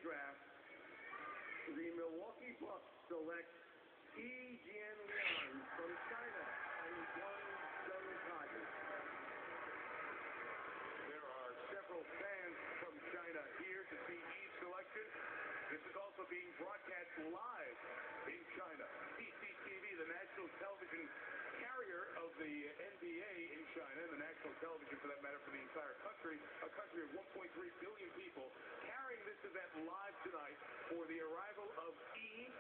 draft, the Milwaukee Bucks select Yi Jianlian from China and Guangzhou Tigers. There are several fans from China here to see Yi's selection. This is also being broadcast live in China. CCTV, the national television carrier of the NBA in China, and the national television, for that matter, for the entire country, a country of 1.3 billion people, carrying this event live tonight for the arrival of Yi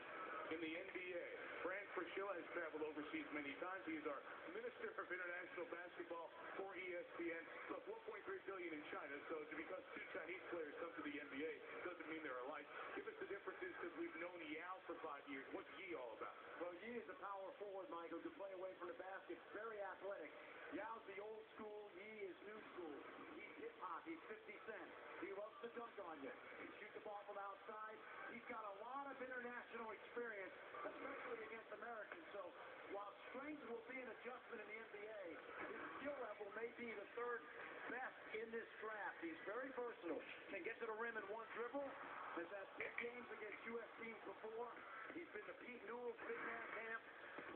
in the NBA. Fran Fraschilla has traveled overseas many times. He is our Minister of International Basketball for ESPN. Look, 1.3 billion in China, so because two Chinese players come to the NBA doesn't mean they're alike. Give us the differences, because we've known Yao for 5 years. What's Yi all about? Well, Yi is a power forward, Michael, to play away from the basket. Very athletic. Yao's the old school. Yi is new school. He's hip-hop. He's 50 Cent. He loves to dunk on you. He shoots the ball from outside. He's got a lot of international experience, especially against Americans. So while strength will be an adjustment in the NBA, his skill level may be the third best in this draft. He's very versatile. Can get to the rim in one dribble. Has had big games against U.S. teams before. He's been to Pete Newell's big man camp.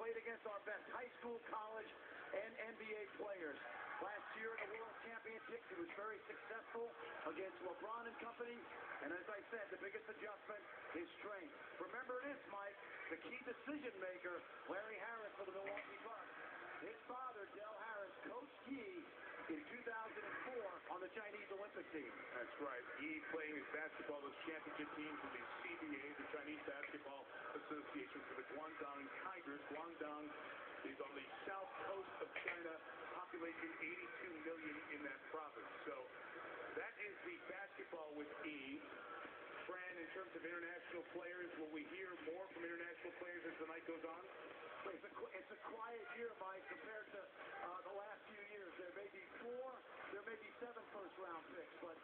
Played against our best high school, college, and NBA players. Last year in the World Championships, he was very successful against LeBron and company. And as I said, the biggest adjustment is strength. Remember this, Mike, the key decision maker, Larry Harris for the Milwaukee Bucks. His father, Del Harris, coached Yi in 2004 on the Chinese Olympic team. That's right. Yi playing his basketball, those championship teams with the CBA, the Chinese Basketball Association, for the Guangdong Tigers. Guangdong is on the south coast of China, population 82 million in that province. So that is the basketball with Yi. Fran, in terms of international players, will we hear more from international players as the night goes on? It's a quiet year, Mike, compared to the last few years. There may be 4, there may be 7 first-round picks, but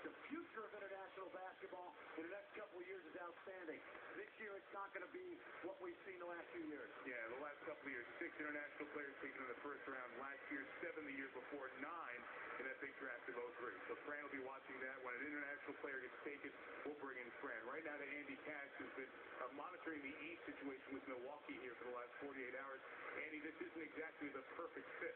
the future of international basketball in the next couple of years is outstanding. This year, it's not going to be what we've seen the last few years. Yeah, the last couple of years, 6 international players taken in the first round. Last year, 7 the year before, 9 in that big draft of 03. So Fran will be watching that. When an international player gets taken, we'll bring in Fran. Right now, to Andy Cash, who's been monitoring the East situation with Milwaukee here for the last 48 hours. Andy, this isn't exactly the perfect fit.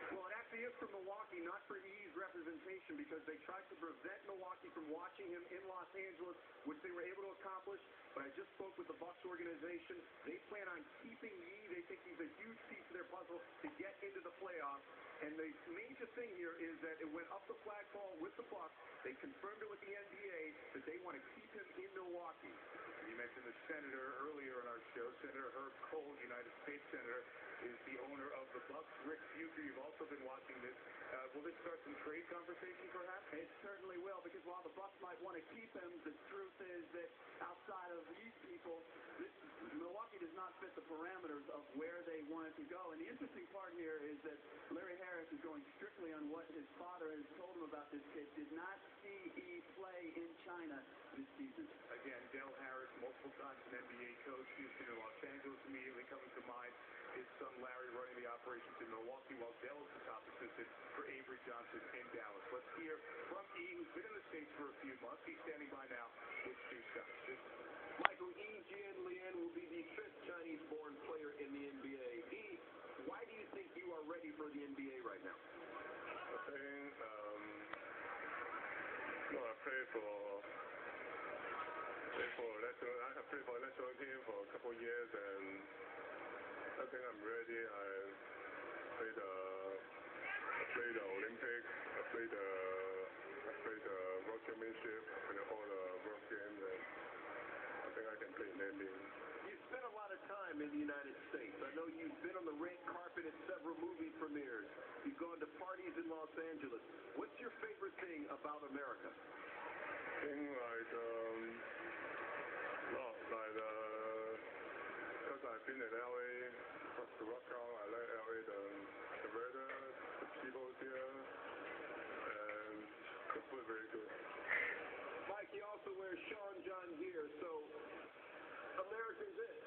Well, it actually is for Milwaukee, not for Yi's representation, because they tried to prevent Milwaukee from watching him in Los Angeles, which they were able to accomplish. But I just spoke with the Bucks organization. They plan on keeping Yi. They think he's a huge piece of their puzzle to get into the playoffs. And the major thing here is that it went up the flagpole with the Bucks. They confirmed it with the NBA that they want to keep him in Milwaukee. You mentioned the senator earlier in our show. Senator Herb Kohl, United States Senator, is the owner of the Bucks. Rick Future, you've also been watching this. Will this start some trade conversations, perhaps? It certainly will, because while the Bucks might want to keep him, the truth is that outside of these people, Milwaukee does not fit the parameters of where they want it to go. And the interesting part here is that Larry Harris is going strictly on what his father has told him about this kid. Did not see Yi play in China this season. Again, Del Harris, multiple times an NBA coach. He's been in Los Angeles. Immediately coming to mind his son Larry running the operations in Milwaukee, while Del is the top assistant for Avery Johnson in Dallas. Let's hear from Yi, who's been in the States for a few months. He's standing by now with Stu Scott. Michael, Yi Jianlian will be the 5th Chinese-born player in the NBA. Yi, why do you think you are ready for the NBA right now? I think I played for national. I have played for national team for a couple of years, and I think I'm ready. I played the Olympics. I played the World Championship. I played all the World Games, and I think I can play in NBA. You've spent a lot of time in the United States. I know you've been on the red carpet at several movie premieres. You've gone to parties in Los Angeles. What's your favorite thing about America? I think because I've been in LA to work out. I like LA, the weather, the people here, and the food very good. Mike, he also wears Sean John gear, so America's it.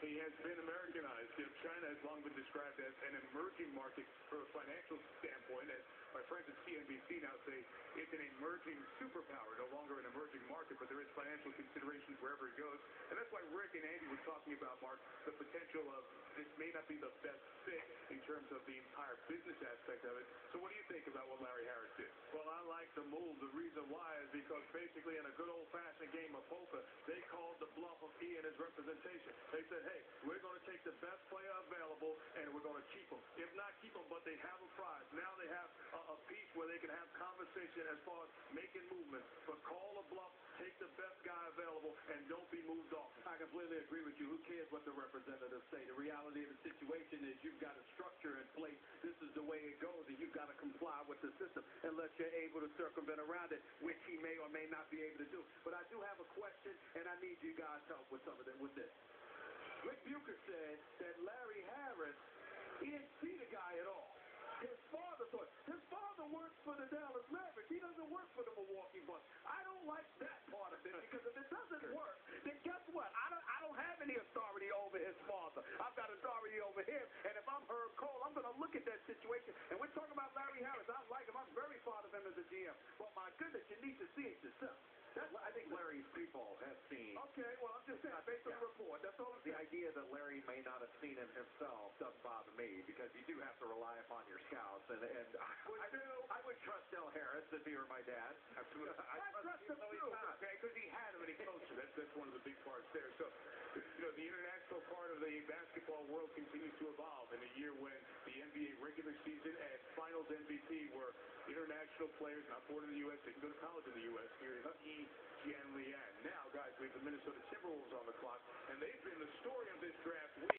He has been Americanized. You know, China has long been described as an emerging market from a financial standpoint, as my friends at CNBC now say it's an emerging emerging superpower, no longer an emerging market, but there is financial considerations wherever he goes. And that's why Rick and Andy were talking about, Mark, the potential of this may not be the best fit in terms of the entire business aspect of it. So what do you think about what Larry Harris did? Well, I like the move. The reason why is because basically in a good old-fashioned game of poker, they called the bluff of E and his representation. They said, hey, we're going to take the best player available and we're going to keep him. If not keep him, but they have a prize. Now they have a piece where they can have conversation as far as making movements. But call a bluff, take the best guy available, and don't be moved off. I completely agree with you. Who cares what the representatives say? The reality of the situation is you've got a structure in place. This is the way it goes, and you've got to comply with the system unless you're able to circumvent around it, which he may or may not be able to do. But I do have a question, and I need you guys' help with some of it, with this. Rick Bucher said that Larry Harris, he didn't see the guy at all. His father thought. His father works for the Dallas Mavericks. He doesn't work for the Milwaukee Bucks. I don't like that part of it because if it doesn't work, then guess what? I don't have any authority over his father. I've got authority over him. And if I'm Herb Cole, I'm going to look at that situation. And we're talking about Larry Harris. I like him. I'm very fond of him as a GM. But my goodness, you need to see it yourself. I think Larry's people have seen. Okay, well, I'm just saying, based on the report, that's all I'm saying. The idea that Larry may not have seen him himself doesn't bother me because you do have to rely upon your scouts. And I would trust Del Harris if he were my dad. Absolutely. I trust him too. Okay, because he had him and he coached him. That's one of the big parts there. So, the international part of the basketball world continues to evolve in a year when the NBA regular season and finals MVP were international players not born in the U.S. They can go to college in the U.S. Here is Yi Jianlian. Now, guys, we have the Minnesota Timberwolves on the clock, and they've been the story of this draft week.